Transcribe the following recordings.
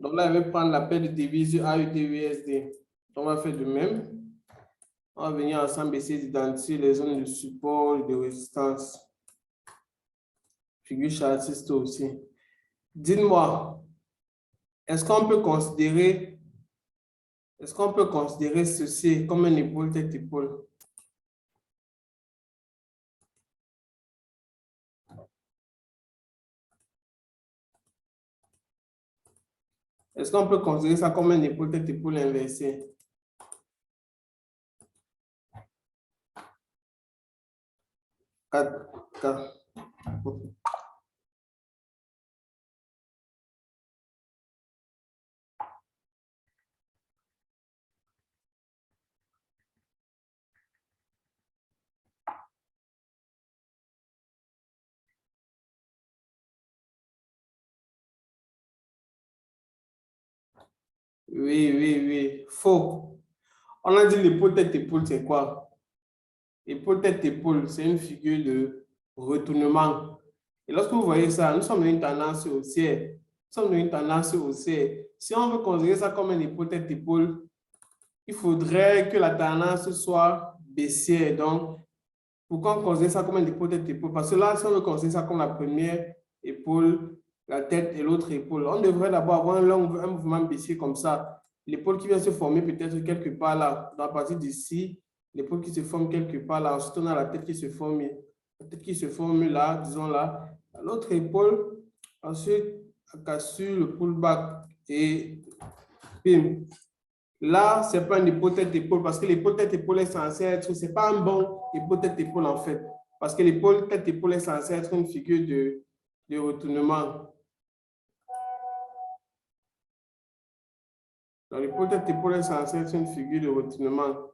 Donc là, je vais prendre la paire de devises AUD-USD. On va faire de même. On va venir ensemble essayer d'identifier les zones de support et de résistance. Figure chartiste aussi. Dites-moi, est-ce qu'on peut considérer ceci comme une épaule tête-épaule? Est-ce qu'on peut considérer ça comme une épaule tête-épaule inversée? Oui. Faux. On a dit l'épaule tête-épaule, c'est quoi? Épaule tête-épaule, c'est une figure de retournement. Et lorsque vous voyez ça, nous sommes dans une tendance haussière. Si on veut considérer ça comme une épaule tête-épaule, il faudrait que la tendance soit baissière. Donc, pourquoi on considère ça comme une épaule tête-épaule? Parce que là, si on veut considérer ça comme la première épaule, la tête et l'autre épaule, on devrait d'abord avoir un mouvement baissier comme ça. L'épaule qui vient se former peut-être quelque part là, dans la partie d'ici, l'épaule qui se forme quelque part là. Ensuite, on a la tête qui se forme là, disons là. L'autre épaule, ensuite, la cassure, le pullback et bim. Là, ce n'est pas une épaule tête-épaule parce que l'épaule tête-épaule est censée être, ce n'est pas un bon épaule tête-épaule en fait. Parce que l'épaule tête-épaule est censée être une figure de retournement. Donc, l'épaule tête-épaule est censée être une figure de retournement.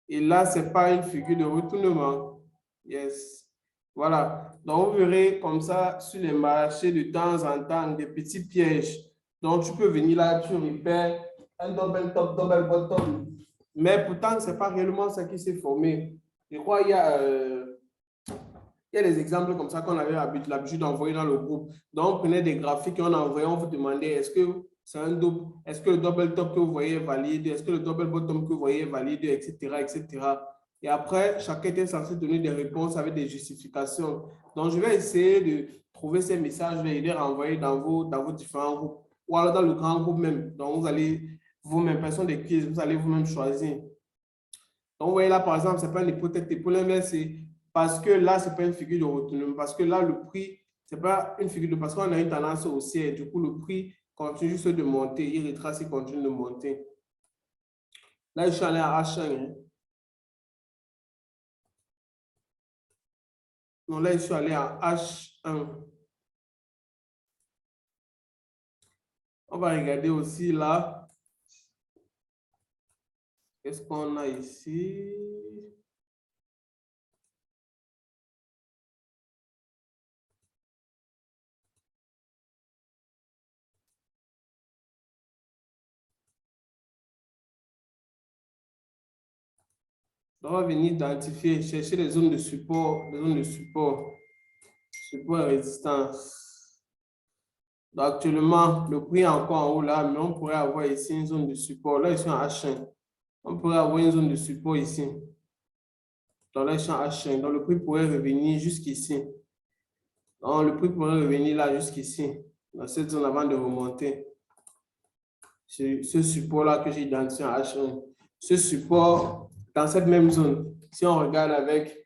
Et là, ce n'est pas une figure de retournement. Yes. Voilà. Donc, vous verrez comme ça sur les marchés de temps en temps des petits pièges. Donc, tu peux venir là, tu repères un double top, double bottom. Mais pourtant, ce n'est pas réellement ça qui s'est formé. Je crois qu'il y a des exemples comme ça qu'on avait l'habitude d'envoyer dans le groupe. Donc, on prenait des graphiques et on envoyait, on vous demandait est-ce que c'est un double, est-ce que le double top que vous voyez est valide, est-ce que le double bottom que vous voyez est valide, etc., etc. Et après, chacun était censé donner des réponses avec des justifications. Donc, je vais essayer de trouver ces messages et les renvoyer dans vos différents groupes ou alors dans le grand groupe même. Donc, vous allez vous-même, personne des quiz, vous allez vous-même choisir. Donc, vous voyez là, par exemple, ce n'est pas une hypothèse épaule inversée parce que là, ce n'est pas une figure de retournement. Parce que là, le prix, ce n'est pas une figure de... Parce qu'on a une tendance haussière. Du coup, le prix continue juste de monter. Il retrace et continue de monter. Là, je suis allé à H1. Hein. Non, là, je suis allé à H1. On va regarder aussi là. Qu'est-ce qu'on a ici? On va venir identifier, chercher les zones de support, support et résistance. Donc, actuellement, le prix est encore en haut là, mais on pourrait avoir ici une zone de support. Là, ici en H1. On pourrait avoir une zone de support ici. Donc là, ici en H1. Donc, le prix pourrait revenir jusqu'ici. Donc, le prix pourrait revenir là jusqu'ici, dans cette zone avant de remonter. Ce support-là que j'ai identifié en H1. Ce support, dans cette même zone, si on regarde avec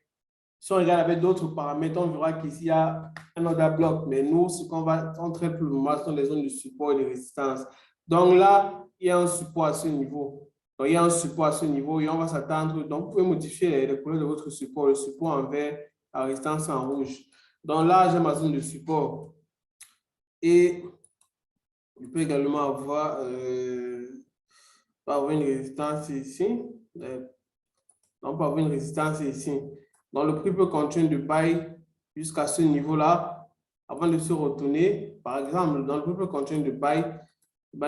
d'autres paramètres, on verra qu'ici, il y a un order bloc. Mais nous, ce qu'on va entrer pour le moment, sont les zones de support et de résistance. Donc là, il y a un support à ce niveau. Donc, il y a un support à ce niveau et on va s'attendre. Donc, vous pouvez modifier les couleurs de votre support. Le support en vert, la résistance en rouge. Donc là, j'ai ma zone de support. Et je peux également avoir une résistance ici. On peut avoir une résistance ici. Donc, le prix peut continuer de buy jusqu'à ce niveau-là avant de se retourner. Par exemple, le prix peut continuer de buy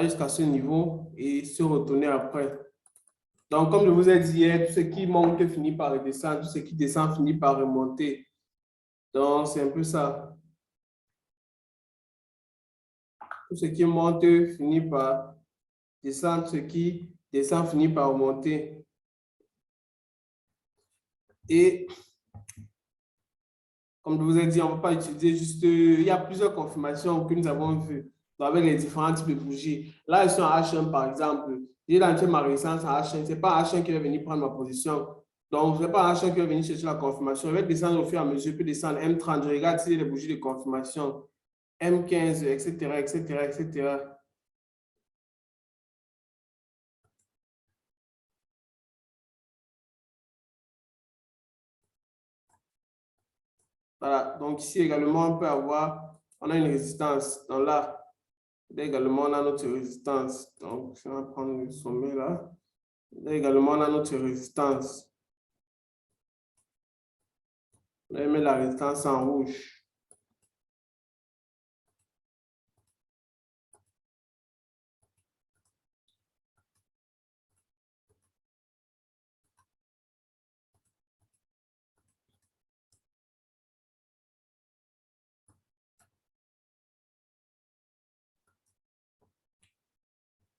jusqu'à ce niveau et se retourner après. Donc, comme je vous ai dit hier, tout ce qui monte finit par redescendre, tout ce qui descend finit par remonter. Donc, c'est un peu ça. Tout ce qui monte finit par descendre, ce qui descend finit par monter. Et comme je vous ai dit, on ne va pas utiliser juste... il y a plusieurs confirmations que nous avons vues avec les différents types de bougies. Là, ils sont en H1, par exemple. J'ai identifié ma résistance en H1. Ce n'est pas H1 qui va venir prendre ma position. Donc, ce n'est pas H1 qui va venir chercher la confirmation. Je vais descendre au fur et à mesure, puis descendre M30. Je regarde si les bougies de confirmation. M15, etc., etc., etc. Voilà. Donc, ici également, on peut avoir... On a une résistance. Donc là, là également, on a notre résistance. Donc, je vais prendre le sommet là. Là également, on a notre résistance. On va mettre la résistance en rouge.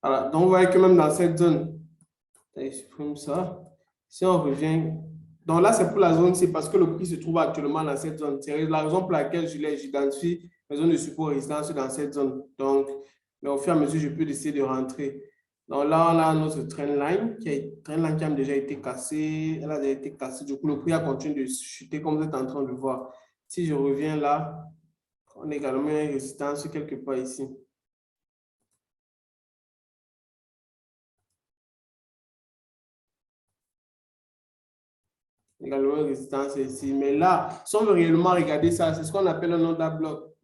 Voilà. Donc, vous voyez que même dans cette zone, je supprime ça. Si on revient, donc là, c'est pour la zone, c'est parce que le prix se trouve actuellement dans cette zone. C'est la raison pour laquelle j'identifie les zones de support et résistance dans cette zone. Donc, mais au fur et à mesure, je peux décider de rentrer. Donc là, on a notre trendline qui a déjà été cassée. Elle a déjà été cassée. Du coup, le prix a continué de chuter comme vous êtes en train de voir. Si je reviens là, on a également une résistance quelque part ici. Également une résistance ici. Mais là, si on veut réellement regarder ça, c'est ce qu'on appelle un order block.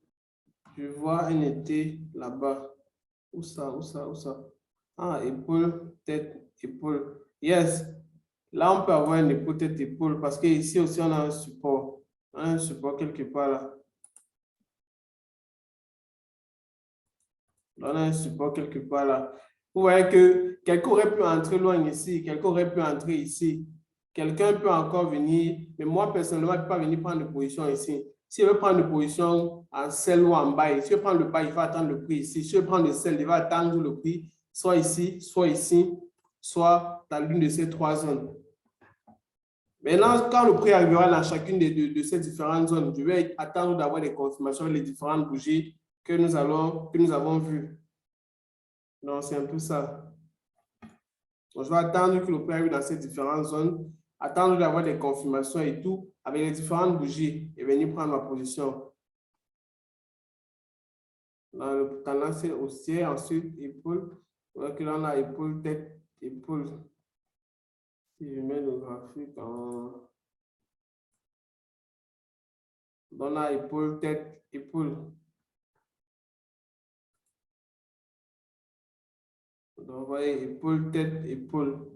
Je vois un été là-bas. Où ça, où ça, où ça? Ah, épaule, tête, épaule. Yes. Là, on peut avoir une épaule, tête, épaule parce qu'ici aussi, on a un support. Un support quelque part là. On a un support quelque part là. Vous voyez que quelqu'un aurait pu entrer loin ici, quelqu'un aurait pu entrer ici. Quelqu'un peut encore venir, mais moi, personnellement, je ne peux pas venir prendre de position ici. Si je veux prendre une position en sell ou en buy, si je prends le buy, il va attendre le prix ici. Si je prends le sell, il va attendre le prix soit ici, soit dans l'une de ces trois zones. Maintenant, quand le prix arrivera dans chacune de ces différentes zones, je vais attendre d'avoir des confirmations sur les différentes bougies que nous avons vues. Donc, c'est un peu ça. Donc, je vais attendre que le prix arrive dans ces différentes zones, attendre d'avoir des confirmations et tout avec les différentes bougies et venir prendre ma position. Dans le tendance haussière, ensuite épaule. Donc là, on a épaule, tête, épaule. Si je mets le graphique en... Donc, on a épaule, tête, épaule. Donc, vous voyez, épaule, tête, épaule.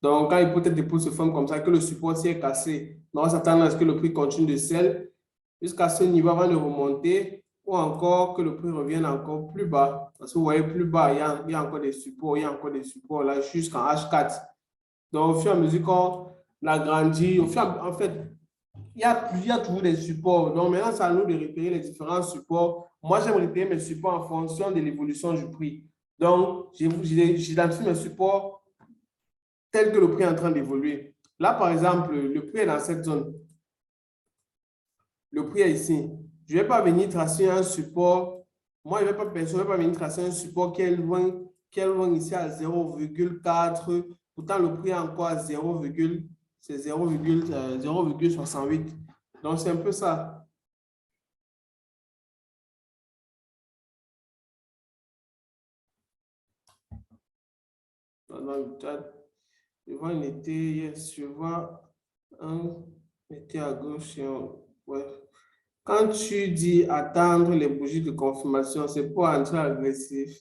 Donc, quand épaule, tête, épaule se forme comme ça, que le support s'est cassé, on va s'attendre à ce que le prix continue de sell jusqu'à ce niveau avant de remonter ou encore que le prix revienne encore plus bas. Parce que vous voyez, plus bas, il y a encore des supports, il y a encore des supports là jusqu'en H4. Donc, au fur et à mesure qu'on agrandit, en fait, il y a toujours des supports. Donc, maintenant, c'est à nous de repérer les différents supports. Moi, j'aime repérer mes supports en fonction de l'évolution du prix. Donc, j'identifie mes supports tels que le prix est en train d'évoluer. Là, par exemple, le prix est dans cette zone. Le prix est ici. Je ne vais pas venir tracer un support. Moi, je ne vais pas venir tracer un support qui est loin ici à 0,4. Pourtant, le prix est encore à 0,68. Donc, c'est un peu ça. Je vois un été, yes, je vois un été à gauche. Ouais. Quand tu dis attendre les bougies de confirmation, c'est pour entrer agressif.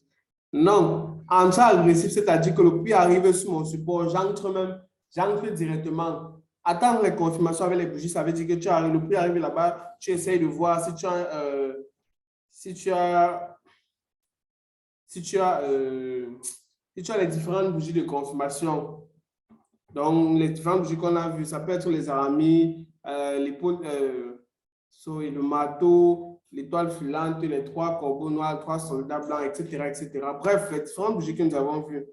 Non, entrer agressif, c'est-à-dire que le prix arrive sur mon support, j'entre directement. Attendre les confirmations avec les bougies, ça veut dire que le prix arrive là-bas, tu essayes de voir si tu as les différentes bougies de confirmation. Donc, les différentes bougies qu'on a vues, ça peut être les aramis, So, et le marteau, l'étoile filante, les 3 corbeaux noirs, 3 soldats blancs, etc., etc. Bref, les différents bougies que nous avons vus.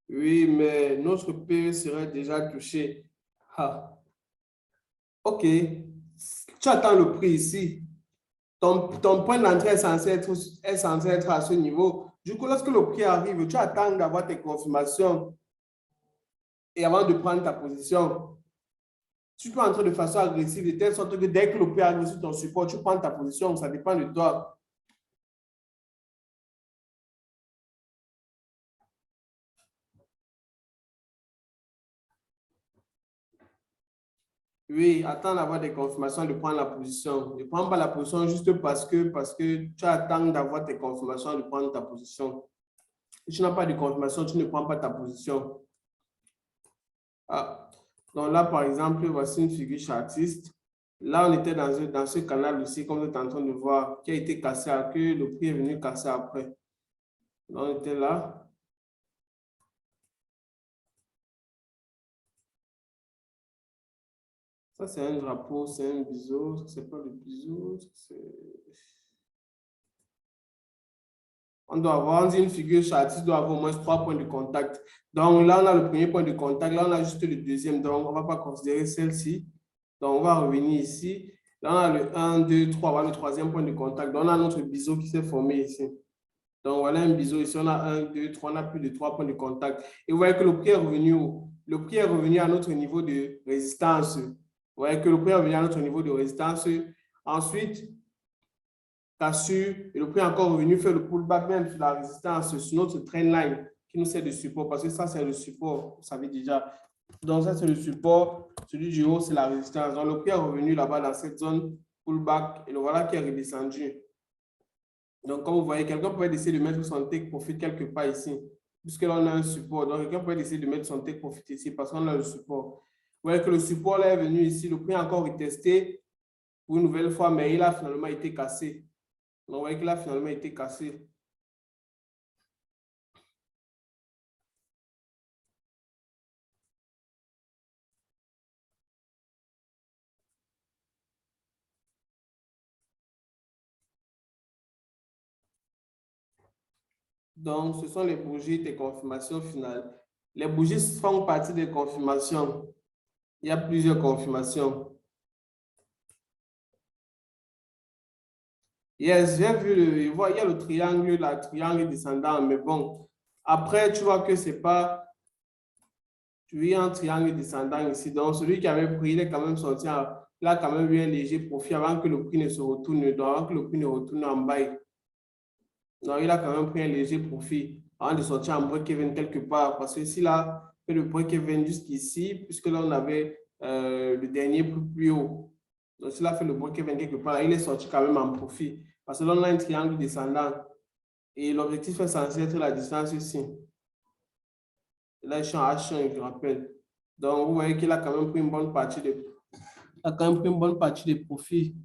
Oui, mais notre PE serait déjà touché. Ah. OK. Tu attends le prix ici. Ton point d'entrée est censé être à ce niveau. Du coup, lorsque le prix arrive, tu attends d'avoir tes confirmations et avant de prendre ta position. Tu peux entrer de façon agressive, de telle sorte que dès que le prix arrive sur ton support, tu prends ta position. Ça dépend de toi. Oui, attends d'avoir des confirmations de prendre la position. Ne prends pas la position juste parce que tu attends d'avoir tes confirmations de prendre ta position. Si tu n'as pas de confirmation, tu ne prends pas ta position. Ah. Donc là, par exemple, voici une figure chartiste. Là, on était dans ce canal aussi, comme vous êtes en train de voir, qui a été cassé, que le prix est venu casser après. Donc, on était là. Ça, c'est un drapeau, c'est un biseau. C'est pas le biseau. On doit avoir, on dit une figure chartiste doit avoir au moins 3 points de contact. Donc là, on a le premier point de contact. Là, on a juste le deuxième. Donc, on ne va pas considérer celle-ci. Donc, on va revenir ici. Là, on a le 1, 2, 3. On a le troisième point de contact. Donc, on a notre biseau qui s'est formé ici. Donc, voilà un biseau. Ici, on a 1, 2, 3. On a plus de 3 points de contact. Et vous voyez que le prix est revenu où? Le prix est revenu à notre niveau de résistance. Vous voyez que le prix est revenu à notre niveau de résistance. Ensuite, cassure, et le prix est encore revenu faire le pullback même sur la résistance, sur notre trendline qui nous sert de support, parce que ça, c'est le support, vous savez déjà. Donc, ça, c'est le support. Celui du haut, c'est la résistance. Donc, le prix est revenu là-bas dans cette zone pullback, et le voilà qui est redescendu. Donc, comme vous voyez, quelqu'un peut essayer de mettre son take profit quelque part ici, puisque là, on a un support. Donc, quelqu'un peut essayer de mettre son take profit ici, parce qu'on a le support. Vous voyez que le support là est venu ici, le prix a encore retesté pour une nouvelle fois, mais il a finalement été cassé. Donc, vous voyez qu'il a finalement été cassé. Donc, ce sont les bougies des confirmations finales. Les bougies font partie des confirmations. Il y a plusieurs confirmations. Yes, j'ai vu, il y a le triangle descendant, mais bon, après, tu vois que c'est pas, tu as un triangle descendant ici. Donc, celui qui avait pris, il est quand même sorti, il a quand même eu un léger profit avant que le prix ne se retourne, avant que le prix ne retourne en bas. Non, il a quand même pris un léger profit avant de sortir en break-even quelque part. Parce que s'il a fait le break-even jusqu'ici, puisque là, on avait le dernier plus haut. Donc, s'il a fait le break-even quelque part, là, il est sorti quand même en profit. Parce que là, on a un triangle descendant. Et l'objectif est censé être la distance ici. Et là, je suis en H1, je rappelle. Donc, vous voyez qu'il a quand même pris une bonne partie de profit.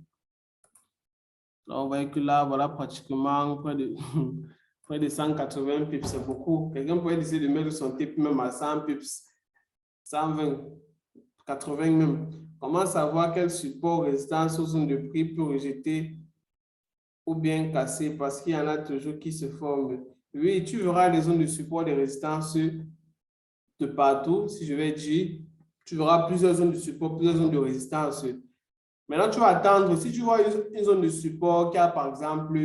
Donc, on voit que là, voilà, pratiquement près de, près de 180 pips, c'est beaucoup. Quelqu'un pourrait essayer de mettre son TP même à 100 pips, 120, 80 même. Comment savoir quel support, résistance ou zone de prix peut rejeter ou bien casser? Parce qu'il y en a toujours qui se forment. Oui, tu verras les zones de support, des résistances de partout. Si je vais dire, tu verras plusieurs zones de support, plusieurs zones de résistance. Maintenant, tu vas attendre, si tu vois une zone de support qui a, par exemple,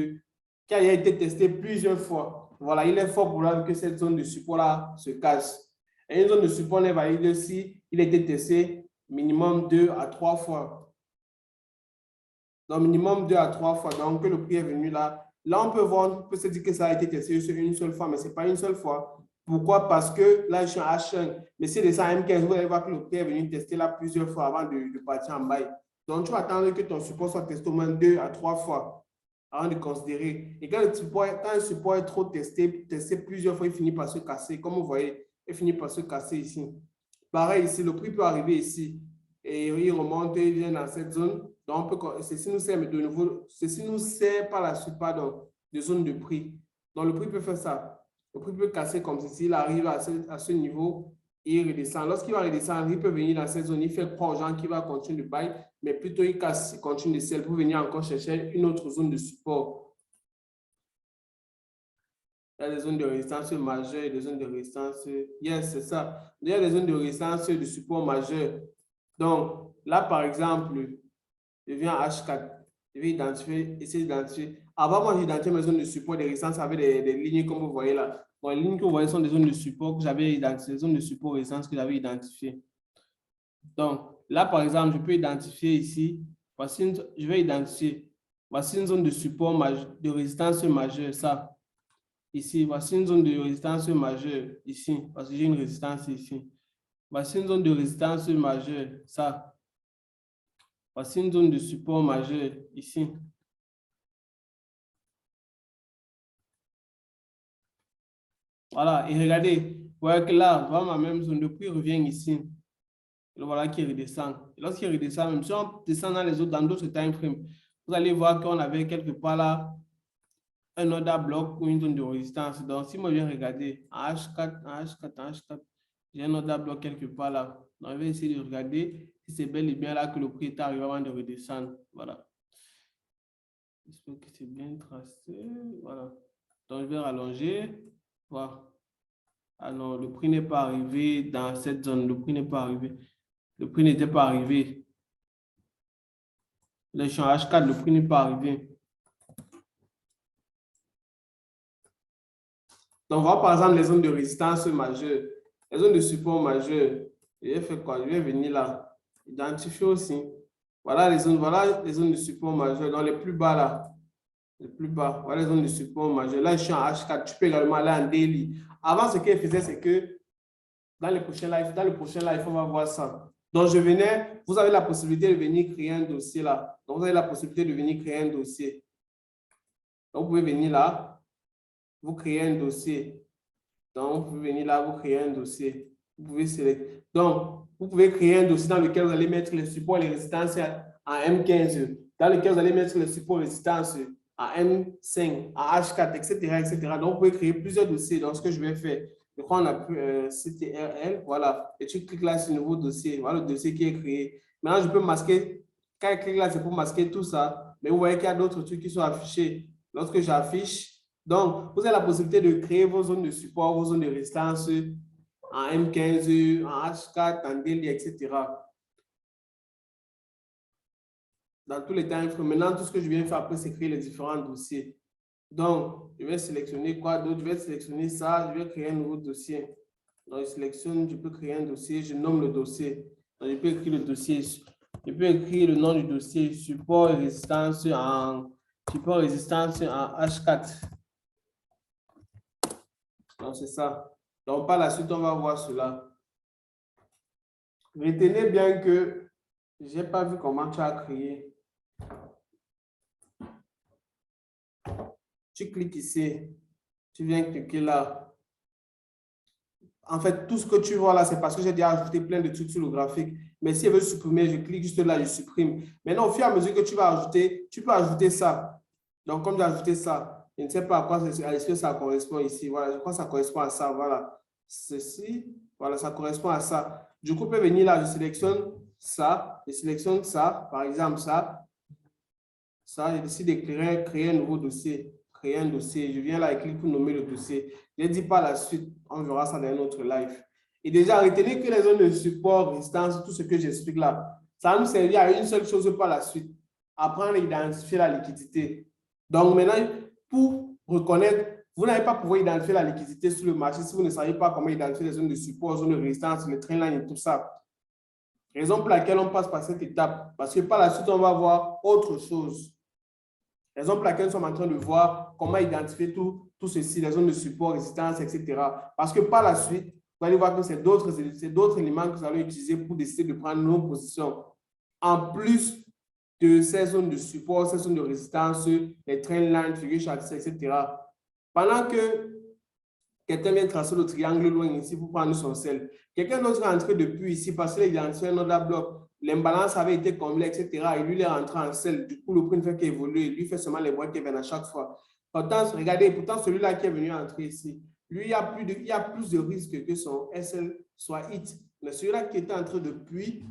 qui a été testée plusieurs fois, voilà, il est fort probable que cette zone de support-là se casse. Et une zone de support n'est valide si il a été testé minimum 2 à 3 fois. Donc, minimum 2 à 3 fois. Donc, que le prix est venu là. Là, on peut voir, on peut se dire que ça a été testé sur une seule fois, mais ce n'est pas une seule fois. Pourquoi? Parce que là, je suis en H1. Mais si c'est ça M15, vous allez voir que le prix est venu tester là plusieurs fois avant de partir en bail. Donc, tu vas attendre que ton support soit testé au moins 2 à 3 fois avant de considérer. Et quand un support est trop testé plusieurs fois, il finit par se casser. Comme vous voyez, il finit par se casser ici. Pareil ici, le prix peut arriver ici. Et il remonte, il vient dans cette zone. Donc, ceci nous sert, mais de nouveau, ceci nous sert par la suite, pardon, de zone de prix. Donc, le prix peut faire ça. Le prix peut casser comme ceci. Il arrive à ce niveau et il redescend. Lorsqu'il va redescendre, il peut venir dans cette zone. Il fait croire aux gens qu'il va continuer de buy, mais plutôt il casse, il continue de sell pour venir encore chercher une autre zone de support. Il y a des zones de résistance majeures et des zones de résistance. Yes, c'est ça. Il y a des zones de résistance de support majeures. Donc, là, par exemple, je viens à H4. Je vais identifier, essayer d'identifier. Avant, moi, j'identifiais mes zones de support de résistance avec des lignes comme vous voyez là. Bon, les lignes que vous voyez sont des zones de support que j'avais identifiées, des zones de support résistance que j'avais identifiées. Donc, là, par exemple, je peux identifier ici. Voici je vais identifier. Voici une zone de support de résistance majeure, ça. Ici, voici une zone de résistance majeure, ici, parce que j'ai une résistance ici. Voici une zone de résistance majeure, ça. Voici une zone de support majeur, ici. Voilà, et regardez, vous voyez que là, voilà, ma même zone de prix revient ici. Et voilà qui redescend. Lorsqu'il redescend, même si on descend dans d'autres time frames, vous allez voir qu'on avait quelque part là un order block ou une zone de résistance. Donc, si moi je viens regarder en H4, en H4, en H4, j'ai un order block quelque part là. Donc, je vais essayer de regarder si c'est bel et bien là que le prix est arrivé avant de redescendre. Voilà. J'espère que c'est bien tracé. Voilà. Donc, je vais rallonger. Voilà. Ah non, le prix n'est pas arrivé dans cette zone. Le prix n'est pas arrivé. Le prix n'était pas arrivé. Là, je suis en H4, le prix n'est pas arrivé. Donc, on va par exemple les zones de résistance majeures, les zones de support majeures. Je vais faire quoi? Je vais venir là. Identifier aussi. Voilà les zones de support majeures. Dans les plus bas là. Les plus bas. Voilà les zones de support majeures. Là, je suis en H4. Tu peux également aller en daily. Avant, ce qu'elle faisait, c'est que dans le prochain live, on va voir ça. Donc, je venais, vous avez la possibilité de venir créer un dossier là. Donc, vous avez la possibilité de venir créer un dossier. Donc, vous pouvez venir là, vous créez un dossier. Donc, vous pouvez venir là, vous créez un dossier. Vous pouvez sélectionner. Donc, vous pouvez créer un dossier dans lequel vous allez mettre les supports et les résistances en M15, dans lequel vous allez mettre les supports et résistances en M5, en H4, etc., etc. Donc, vous pouvez créer plusieurs dossiers. Donc, ce que je vais faire, je crois qu'on a pu CTRL, voilà. Et tu cliques là sur nouveau dossier. Voilà le dossier qui est créé. Maintenant, je peux masquer. Quand je clique là, c'est pour masquer tout ça. Mais vous voyez qu'il y a d'autres trucs qui sont affichés. Lorsque j'affiche, donc, vous avez la possibilité de créer vos zones de support, vos zones de résistance en M15, en H4, en daily, etc. Dans tous les temps, maintenant, tout ce que je viens faire après, c'est créer les différents dossiers. Donc, je vais sélectionner quoi d'autre? Je vais sélectionner ça, je vais créer un nouveau dossier. Donc, je sélectionne, je peux créer un dossier, je nomme le dossier. Donc, je peux écrire le dossier. Je peux écrire le nom du dossier, support et résistance en H4. Donc, c'est ça. Donc, par la suite, on va voir cela. Retenez bien que je n'ai pas vu comment tu as créé. Tu cliques ici. Tu viens cliquer là. En fait, tout ce que tu vois là, c'est parce que j'ai déjà ajouté plein de trucs sur le graphique. Mais si je veux supprimer, je clique juste là, je supprime. Maintenant, au fur et à mesure que tu vas ajouter, tu peux ajouter ça. Donc, comme j'ai ajouté ça, je ne sais pas à quoi est-ce que ça correspond ici. Voilà, je crois que ça correspond à ça. Voilà. Ceci, voilà, ça correspond à ça. Du coup, je peux venir là, je sélectionne ça, par exemple ça. Ça, je décide de créer un nouveau dossier. Créer un dossier. Je viens là et clique pour nommer le dossier. Je dis par la suite, on verra ça dans un autre live. Et déjà, retenez que les zones de support, résistance, tout ce que j'explique là, ça va nous servir à une seule chose par la suite. Apprendre à identifier la liquidité. Donc maintenant, pour reconnaître, vous n'allez pas pouvoir identifier la liquidité sur le marché si vous ne savez pas comment identifier les zones de support, zones de résistance, les trendlines et tout ça. Raison pour laquelle on passe par cette étape. Parce que par la suite, on va voir autre chose. Raison pour laquelle nous sommes en train de voir comment identifier tout ceci, les zones de support, résistance, etc. Parce que par la suite, vous allez voir que c'est d'autres éléments que nous allons utiliser pour décider de prendre nos positions. En plus de ces zones de support, ces zones de résistance, les trendlines, figures chartistes, etc. Pendant que quelqu'un vient tracer le triangle loin ici pour prendre son sel. Quelqu'un d'autre est entré depuis ici parce qu'il a identifié un order bloc. l'imbalance avait été comblée, etc. Et lui, il est rentré en selle. Du coup, le prix ne fait qu'évoluer. Lui fait seulement les boîtes qui viennent à chaque fois. Pourtant, regardez, pourtant, celui-là qui est venu entrer ici, lui, il y a plus de risques que son SL soit hit. Mais celui-là qui était entré depuis,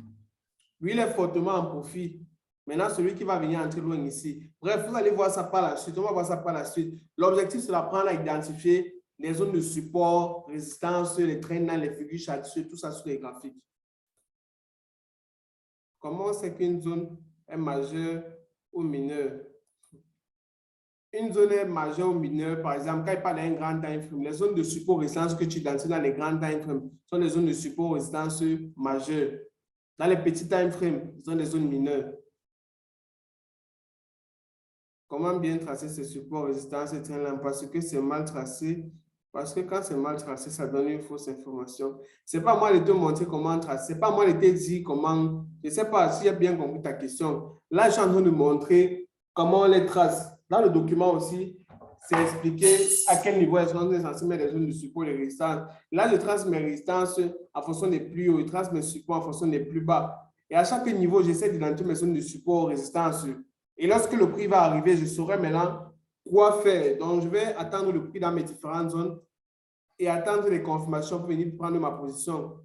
lui, il est fortement en profit. Maintenant, celui qui va venir entrer loin ici. Bref, vous allez voir ça par la suite. On va voir ça par la suite. L'objectif, c'est d'apprendre à identifier les zones de support, résistance, les traînants, les figures châtiées, tout ça sur les graphiques. Comment c'est qu'une zone est majeure ou mineure? Une zone est majeure ou mineure, par exemple, quand il parle d'un grand time frame, les zones de support résistance que tu identifies dans les grands time frames sont des zones de support résistance majeures. Dans les petits time frames, ce sont des zones mineures. Comment bien tracer ces supports résistance et traînants? Parce que c'est mal tracé. Parce que quand c'est mal tracé, ça donne une fausse information. Ce n'est pas moi de te montrer comment tracer. Ce n'est pas moi de te dire comment. Je ne sais pas si j'ai bien compris ta question. Là, je suis en train de montrer comment on les trace. Dans le document aussi, c'est expliqué à quel niveau est-ce qu'on est censé mettre les zones de support et de résistance. Là, je trace mes résistances en fonction des plus hauts. Je trace mes supports en fonction des plus bas. Et à chaque niveau, j'essaie d'identifier mes zones de support, résistance. Et lorsque le prix va arriver, je saurai maintenant quoi faire. Donc, je vais attendre le prix dans mes différentes zones et attendre les confirmations pour venir prendre ma position.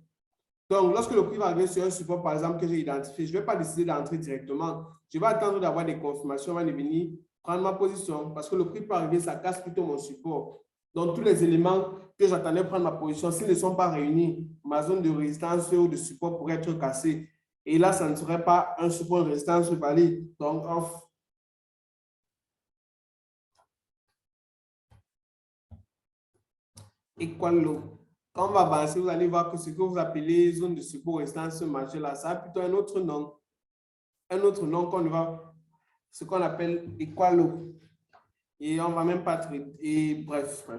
Donc, lorsque le prix va arriver sur un support, par exemple, que j'ai identifié, je ne vais pas décider d'entrer directement. Je vais attendre d'avoir des confirmations avant de venir prendre ma position parce que le prix peut arriver, ça casse plutôt mon support. Donc, tous les éléments que j'attendais prendre ma position, s'ils ne sont pas réunis, ma zone de résistance ou de support pourrait être cassée. Et là, ça ne serait pas un support de résistance valide. Donc, off. Equal low. Quand on va avancer, vous allez voir que ce que vous appelez zone de support résistance majeure, là, ça a plutôt un autre nom. Un autre nom qu'on va, ce qu'on appelle equal low. Et on ne va même pas traiter. Et bref.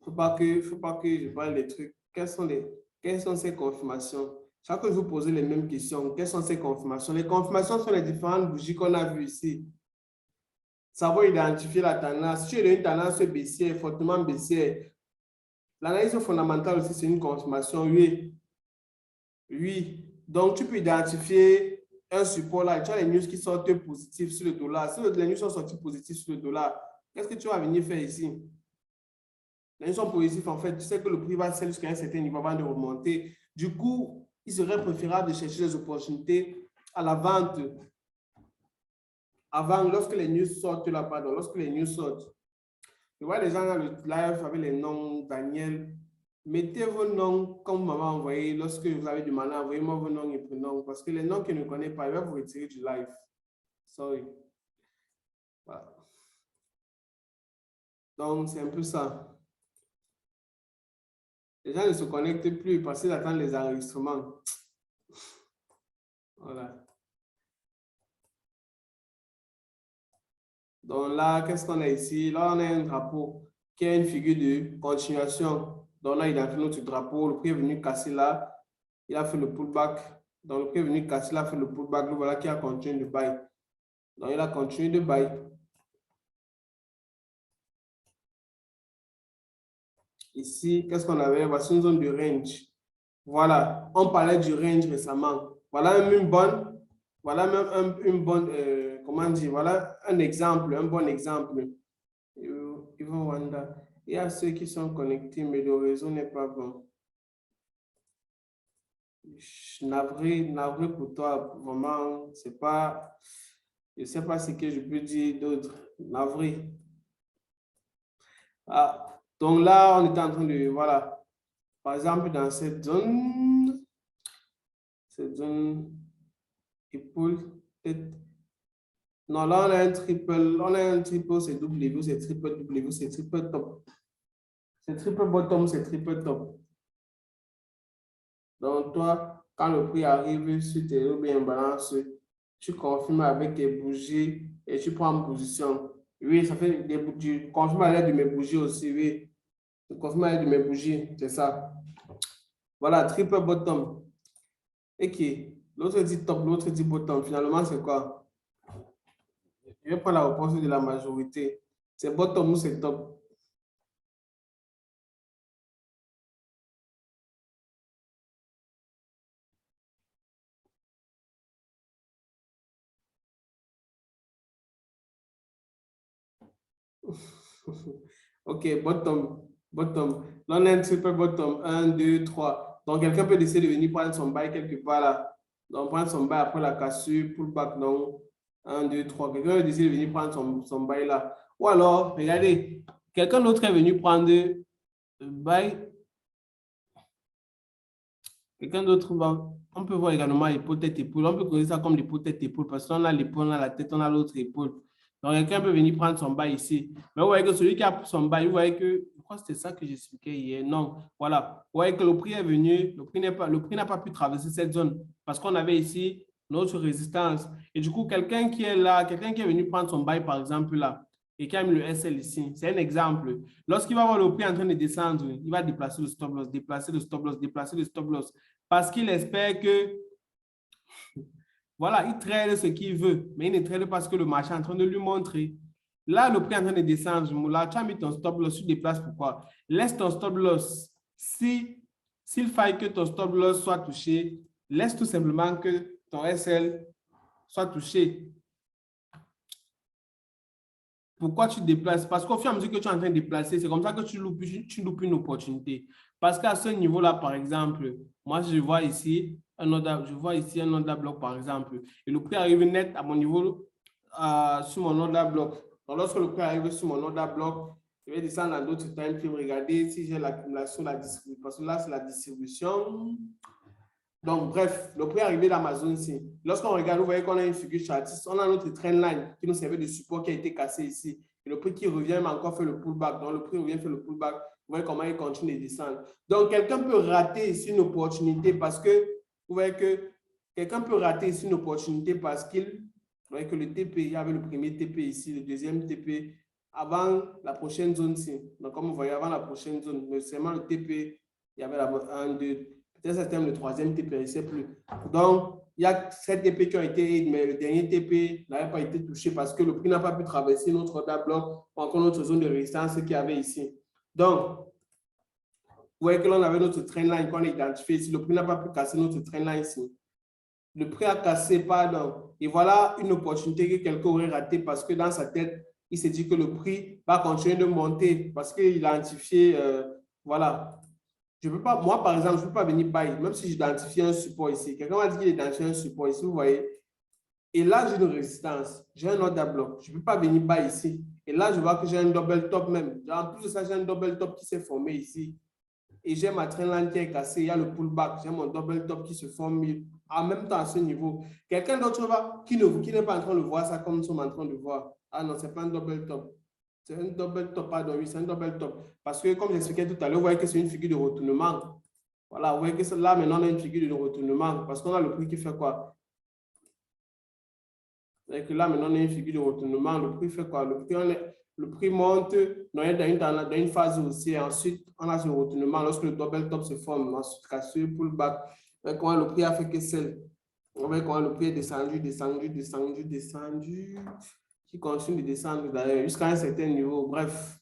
Faut pas que je parle des trucs. Quelles sont ces confirmations? Chaque fois que vous posez les mêmes questions, quelles sont ces confirmations? Les confirmations sont les différentes bougies qu'on a vues ici. Ça va identifier la tendance. Si tu as une tendance baissière, fortement baissière, l'analyse fondamentale aussi, c'est une confirmation, oui. Oui. Donc, tu peux identifier un support là. Tu as les news qui sortent positifs sur le dollar. Si les news sont sorties positives sur le dollar, qu'est-ce que tu vas venir faire ici? Les news sont positifs, en fait. Tu sais que le prix va aller jusqu'à un certain niveau avant de remonter. Du coup, il serait préférable de chercher des opportunités à la vente avant, lorsque les news sortent là, pardon, lorsque les news sortent. Je vois les gens dans le live avec les noms Daniel. Mettez vos noms comme vous m'avez envoyé. Lorsque vous avez du mal, envoyez-moi vos noms et prénoms. Parce que les noms que je ne connais pas, je vais vous retirer du live. Sorry. Voilà. Donc, c'est un peu ça. Les gens ne se connectent plus parce qu'ils attendent les enregistrements. Voilà. Donc là, qu'est-ce qu'on a ici? Là, on a un drapeau qui a une figure de continuation. Donc là, il a fait notre drapeau. Le prix est venu casser là. Il a fait le pullback. Donc le prix est venu casser là, il a fait le pullback. Le voilà qui a continué de buy. Donc il a continué de buy. Ici, qu'est-ce qu'on avait? Voici une zone de range. Voilà, on parlait du range récemment. Voilà une bonne, voilà même une bonne, comment dire, voilà un exemple, un bon exemple. Ils vont Wanda. Il y a ceux qui sont connectés, mais le réseau n'est pas bon. Navré pour toi, vraiment, c'est pas, je ne sais pas ce que je peux dire d'autre. Navré. Ah, donc là, on est en train de, voilà, par exemple, dans cette zone, épaule, tête. Non, là, on a un triple, c'est W, c'est triple W, c'est triple top. C'est triple bottom, c'est triple top. Donc, toi, quand le prix arrive sur tes roues bien balance, tu confirmes avec tes bougies et tu prends en position. Oui, ça fait des bougies. Confirme à l'aide de mes bougies aussi, oui. Je confirme à l'aide de mes bougies, c'est ça. Voilà, triple bottom. Et qui? L'autre dit top, l'autre dit bottom. Finalement, c'est quoi? Je vais prendre la réponse de la majorité. C'est bottom ou c'est top? OK, bottom, bottom. Là, on a un triple bottom. 1, 2, 3. Donc, quelqu'un peut décider de venir prendre son bail quelque part là. Donc, prendre son bail après la cassure, pullback. Donc, 1, 2, 3. Quelqu'un peut décider de venir prendre son bail là. Ou alors, regardez, quelqu'un d'autre est venu prendre le bail. Quelqu'un d'autre va. On peut voir également épaule, tête, épaule. On peut connaître ça comme l'épaule, tête, épaule parce qu'on a l'épaule, on a la tête, on a l'autre épaule. Donc, quelqu'un peut venir prendre son bail ici. Mais vous voyez que celui qui a pris son bail, vous voyez que, je crois que c'était ça que j'expliquais hier. Non, voilà. Vous voyez que le prix est venu, le prix n'a pas pu traverser cette zone parce qu'on avait ici notre résistance. Et du coup, quelqu'un qui est là, quelqu'un qui est venu prendre son bail, par exemple, là, et qui a mis le SL ici, c'est un exemple. Lorsqu'il va voir le prix en train de descendre, il va déplacer le stop loss, déplacer le stop loss, déplacer le stop loss parce qu'il espère que voilà, il trade ce qu'il veut, mais il ne trade pas ce que le marché est en train de lui montrer. Là, le prix est en train de descendre. Là, tu as mis ton stop loss, tu déplaces pourquoi? Laisse ton stop loss. S'il faille que ton stop loss soit touché, laisse tout simplement que ton SL soit touché. Pourquoi tu déplaces? Parce qu'au fur et à mesure que tu es en train de déplacer, c'est comme ça que tu loupes une opportunité. Parce qu'à ce niveau-là, par exemple, moi, je vois ici un order bloc, par exemple, et le prix arrive net à mon niveau sur mon order bloc. Donc, lorsque le prix arrive sur mon order bloc, je vais descendre dans d'autres time frames, regarder si j'ai l'accumulation, la distribution. Parce que là, c'est la distribution. Donc, bref, le prix est arrivé d'Amazon ici. Lorsqu'on regarde, vous voyez qu'on a une figure chartiste. On a notre trendline qui nous servait de support qui a été cassé ici. Et le prix qui revient, mais encore fait le pullback. Donc, le prix revient, fait le pullback. Vous voyez comment il continue de descendre. Donc, quelqu'un peut rater ici une opportunité parce que, vous voyez que quelqu'un peut rater ici une opportunité parce qu'il, vous voyez que le TP, il y avait le premier TP ici, le deuxième TP, avant la prochaine zone ici. Donc, comme vous voyez, avant la prochaine zone, mais seulement le TP, il y avait la 1, 2, peut-être c'était le troisième TP, je ne sais plus. Donc, il y a 7 TP qui ont été, mais le dernier TP n'avait pas été touché parce que le prix n'a pas pu traverser notre order bloc ou encore notre zone de résistance qu'il y avait ici. Donc, vous voyez que l'on avait notre trendline qu'on a identifié ici. Le prix n'a pas pu casser notre trendline ici. Le prix a cassé, pardon. Et voilà une opportunité que quelqu'un aurait ratée parce que dans sa tête, il s'est dit que le prix va continuer de monter parce qu'il a identifié, voilà. Je peux pas, moi, par exemple, je ne peux pas venir buy, même si j'identifie un support ici. Quelqu'un m'a dit qu'il identifie un support ici, vous voyez. Et là, j'ai une résistance. J'ai un order bloc. Je ne peux pas venir buy ici. Et là, je vois que j'ai un double top même. En plus de ça, j'ai un double top qui s'est formé ici. Et j'ai ma trendline qui est cassée. Il y a le pullback. J'ai mon double top qui se forme en même temps à ce niveau. Quelqu'un d'autre qui n'est pas en train de voir ça comme nous sommes en train de voir. Ah non, ce n'est pas un double top. C'est un double top, pardon, oui, c'est un double top. Parce que, comme j'expliquais tout à l'heure, vous voyez que c'est une figure de retournement. Voilà, vous voyez que là, maintenant, on a une figure de retournement. Parce qu'on a le prix qui fait quoi? Vous voyez que là, maintenant, on a une figure de retournement. Le prix fait quoi? Le prix monte dans une phase haussière. Ensuite, on a ce retournement lorsque le double top se forme. Ensuite, cassure, pullback. Vous voyez comment le prix a fait que celle. Vous voyez comment le prix est descendu, descendu, descendu, descendu. Qui continue de descendre d'ailleurs jusqu'à un certain niveau. Bref,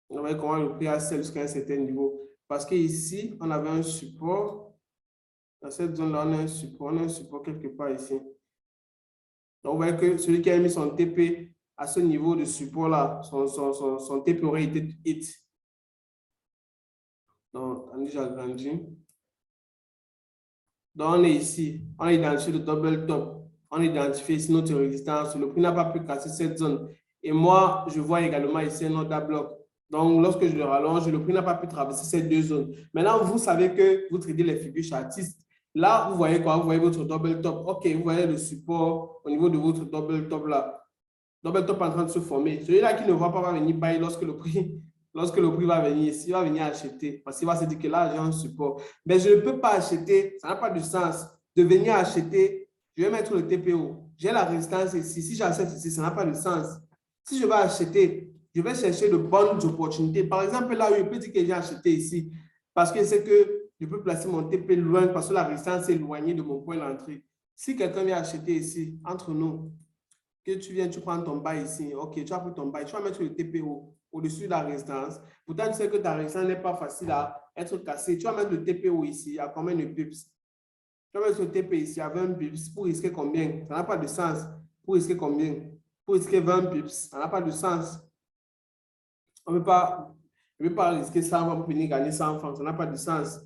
on voit comment le prix a scellé jusqu'à un certain niveau. Parce qu'ici, on avait un support. Dans cette zone-là, on a un support quelque part ici. Donc, vous voyez que celui qui a mis son TP à ce niveau de support-là, son TP aurait été hit. Donc, on a déjà agrandi. Donc, on est ici. On a identifié le double top. On a identifié ici notre résistance. Le prix n'a pas pu casser cette zone. Et moi, je vois également ici un order bloc. Donc, lorsque je le rallonge, le prix n'a pas pu traverser ces deux zones. Maintenant, vous savez que vous tradez les figures chartistes. Là, vous voyez quoi? Vous voyez votre double top. OK, vous voyez le support au niveau de votre double top là. Double top en train de se former. Celui-là qui ne voit pas va venir buy lorsque le prix va venir ici, il va venir acheter. Parce qu'il va se dire que là, j'ai un support. Mais je ne peux pas acheter. Ça n'a pas de sens de venir acheter. Je vais mettre le TPO. J'ai la résistance ici. Si j'achète ici, ça n'a pas de sens. Si je vais acheter, je vais chercher de bonnes opportunités. Par exemple, là, je peux dire que j'ai acheté ici parce que c'est que je peux placer mon TP loin parce que la résistance est éloignée de mon point d'entrée. Si quelqu'un vient acheter ici, entre nous, que tu viens, tu prends ton bail ici, ok, tu as pris ton bail, tu vas mettre le TPO au-dessus de la résistance. Pourtant, tu sais que ta résistance n'est pas facile à être cassée. Tu vas mettre le TPO ici, à combien de pips? Tu vas mettre le TP ici à 20 pips pour risquer combien? Ça n'a pas de sens. Pour risquer combien? Pour risquer 20 pips, ça n'a pas de sens. On ne peut pas risquer 100 francs pour venir gagner 100 francs. Ça n'a pas de sens.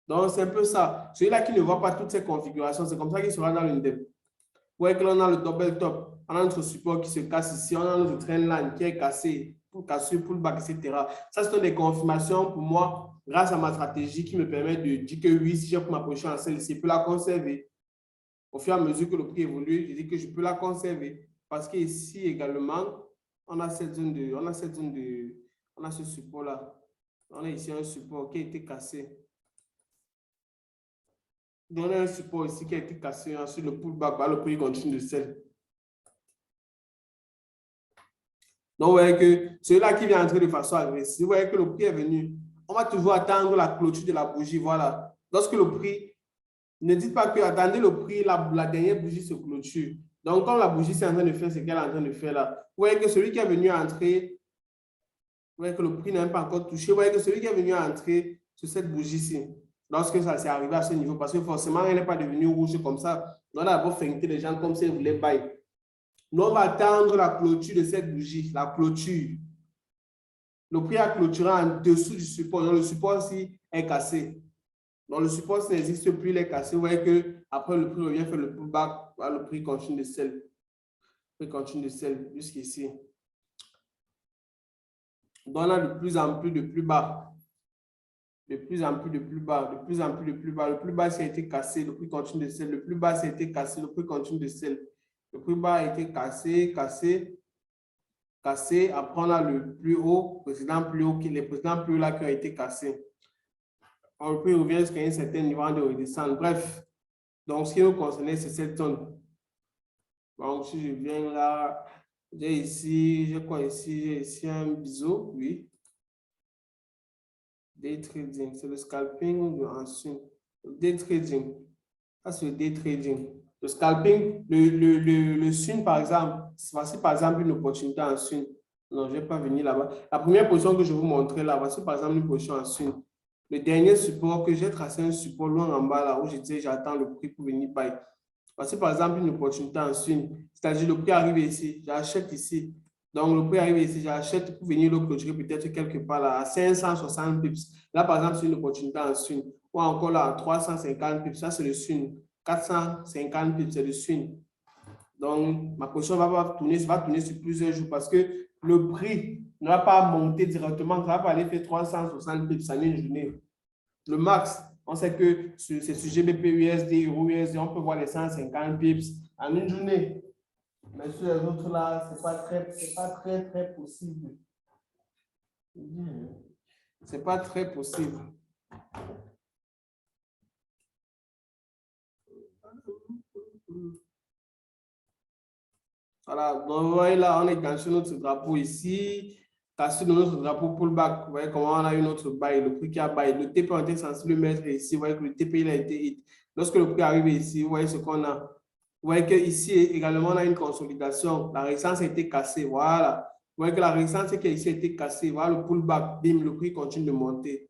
Donc, c'est un peu ça. Celui-là qui ne voit pas toutes ces configurations, c'est comme ça qu'il sera dans l'indep. Vous voyez que l'on a le double top. On a notre support qui se casse ici. On a notre trendline qui est cassé, pour casser, pullback, etc. Ça, ce sont des confirmations pour moi, grâce à ma stratégie qui me permet de dire que oui, si j'ai pour ma position en celle ci, je peux la conserver. Au fur et à mesure que le prix évolue, je dis que je peux la conserver. Parce qu'ici également, on a cette zone de, on a ce support-là. On a ici un support qui a été cassé. Donc, on a un support ici qui a été cassé. Ensuite, le pullback, le prix continue de sell. Donc, vous voyez que celui-là qui vient entrer de façon agressive, vous voyez que le prix est venu. On va toujours attendre la clôture de la bougie. Voilà. Lorsque le prix, ne dites pas que attendez le prix, la dernière bougie se clôture. Donc, comme la bougie est en train de faire ce qu'elle est en train de faire là, vous voyez que celui qui est venu entrer, vous voyez que le prix n'a même pas encore touché. Vous voyez que celui qui est venu entrer sur cette bougie-ci, lorsque ça s'est arrivé à ce niveau, parce que forcément, elle n'est pas devenue rouge comme ça. On a d'abord feinté les gens comme si ils voulaient buy. Nous, on va attendre la clôture de cette bougie, la clôture. Le prix a clôturé en dessous du support. Donc, le support aussi est cassé. Donc, le support n'existe plus, il est cassé. Vous voyez qu'après, le prix revient faire le pullback. Le prix continue de sell. Le prix continue de sell jusqu'ici. Donc, on a de plus en plus de plus bas. De plus en plus de plus bas. De plus en plus de plus bas. Le plus bas, ça a été cassé. Le prix continue de sell. Le plus bas, ça a été cassé. Le prix continue de sell. Le plus bas a été cassé, cassé. Cassé. Après, on a le plus haut, précédent plus haut, les précédents plus hauts là qui ont été cassés. On peut revient jusqu'à un certain niveau de redescendre. Bref, donc ce qui nous concerne, c'est cette zone. Donc, si je viens là, j'ai ici, j'ai quoi ici? J'ai ici un biseau, oui. Day trading, c'est le scalping ou en swing? Day trading, ça c'est le day trading. Le scalping, le swing par exemple, voici par exemple une opportunité en swing. Non, je ne vais pas venir là-bas. La première position que je vais vous montrer là, voici par exemple une position en swing. Le dernier support que j'ai tracé, un support loin en bas là où je disais j'attends le prix pour venir buy. Voici par exemple une opportunité en swing. C'est-à-dire le prix arrive ici, j'achète ici. Donc le prix arrive ici, j'achète pour venir le clôturer peut-être quelque part là à 560 pips. Là par exemple c'est une opportunité en swing. Ou encore là à 350 pips, ça c'est le swing. 450 pips, c'est le swing. Donc ma position va tourner sur plusieurs jours parce que le prix ne va pas monter directement, ça va pas aller faire 360 pips en une journée. Le max, on sait que c'est sur GBP, USD, Euro, USD, on peut voir les 150 pips en une journée. Mais sur les autres là, ce n'est pas très possible. C'est pas très possible. Voilà, donc vous voyez là, on est dans notre drapeau ici. Cassé de notre drapeau pullback. Vous voyez comment on a eu notre buy, le prix qui a buy. Le TP, on était censé le mettre ici. Vous voyez que le TP, il a été hit. Lorsque le prix arrive ici, vous voyez ce qu'on a. Vous voyez qu'ici également, on a une consolidation. La résistance a été cassée. Voilà. Vous voyez que la résistance qui a ici a été cassée. Voilà le pullback. Bim, le prix continue de monter.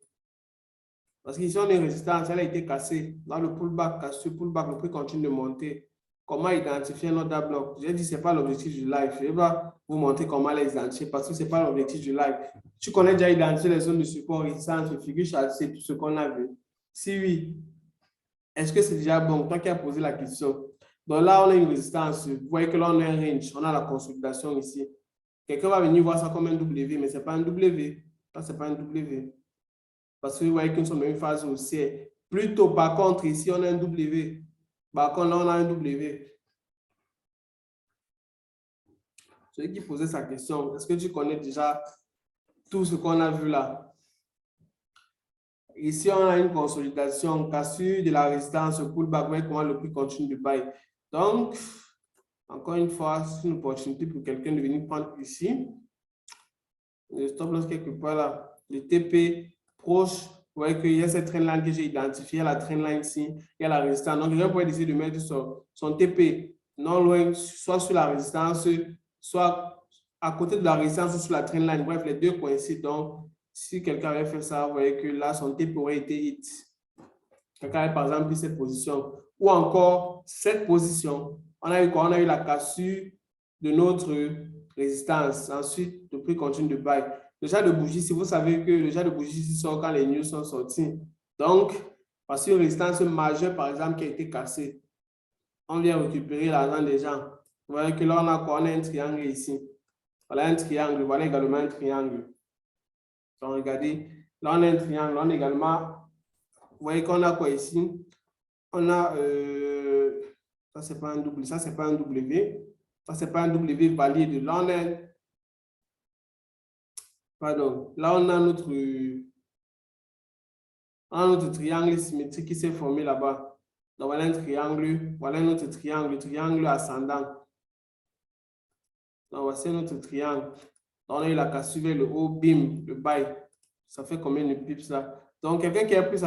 Parce qu'ici, on a une résistance, elle a été cassée. Dans le pullback, cassé, pullback, le prix continue de monter. Comment identifier un order block? J'ai dit, ce n'est pas l'objectif du live. Je ne vais pas vous montrer comment les identifier parce que ce n'est pas l'objectif du live. Tu connais déjà identifier les zones de support, résistance, figure chassée, tout ce qu'on a vu. Si oui, est-ce que c'est déjà bon? Toi qui as posé la question. Donc là, on a une résistance. Vous voyez que là, on a un range. On a la consolidation ici. Quelqu'un va venir voir ça comme un W, mais ce n'est pas un W. Ça, ce n'est pas un W. Parce que vous voyez que nous sommes dans une phase haussière. Plutôt, par contre, ici, on a un W. Par contre, là, on a un W. Celui qui posait sa question, est-ce que tu connais déjà tout ce qu'on a vu là? Ici, on a une consolidation, cassure de la résistance, pullback, voyez comment le prix continue de buy. Donc, encore une fois, c'est une opportunité pour quelqu'un de venir prendre ici. Le stop loss quelque part là. Le TP proche. Vous voyez qu'il y a cette trendline que j'ai identifiée, la trendline ici, il y a la résistance. Donc, quelqu'un pourrait décider de mettre son TP non loin, soit sur la résistance, soit à côté de la résistance ou sur la trendline. Bref, les deux coïncident. Donc, si quelqu'un avait fait ça, vous voyez que là, son TP aurait été hit. Quelqu'un avait par exemple pris cette position. Ou encore, cette position. On a eu quoi? On a eu la cassure de notre résistance. Ensuite, le prix continue de buy. Le genre de bougie, si vous savez que le genre de bougie sort quand les news sont sortis. Donc, parce qu'une résistance majeure, par exemple, qui a été cassée, on vient récupérer l'argent des gens. Vous voyez que là, on a quoi? On a un triangle ici. Voilà un triangle. Voilà également un triangle. Donc, regardez, là, on a un triangle. On a également, vous voyez qu'on a quoi ici? On a, ça, c'est pas un W, ça, c'est pas un W. Ça, c'est pas un W valide. Là, on a, pardon, là, on a notre triangle symétrique qui s'est formé là-bas. Donc, voilà un triangle, voilà notre triangle, triangle ascendant. Donc, voici notre triangle. Donc, il a qu'à suivre le haut, bim, le bail. Ça fait combien de pips là? Donc, quelqu'un qui a pris sa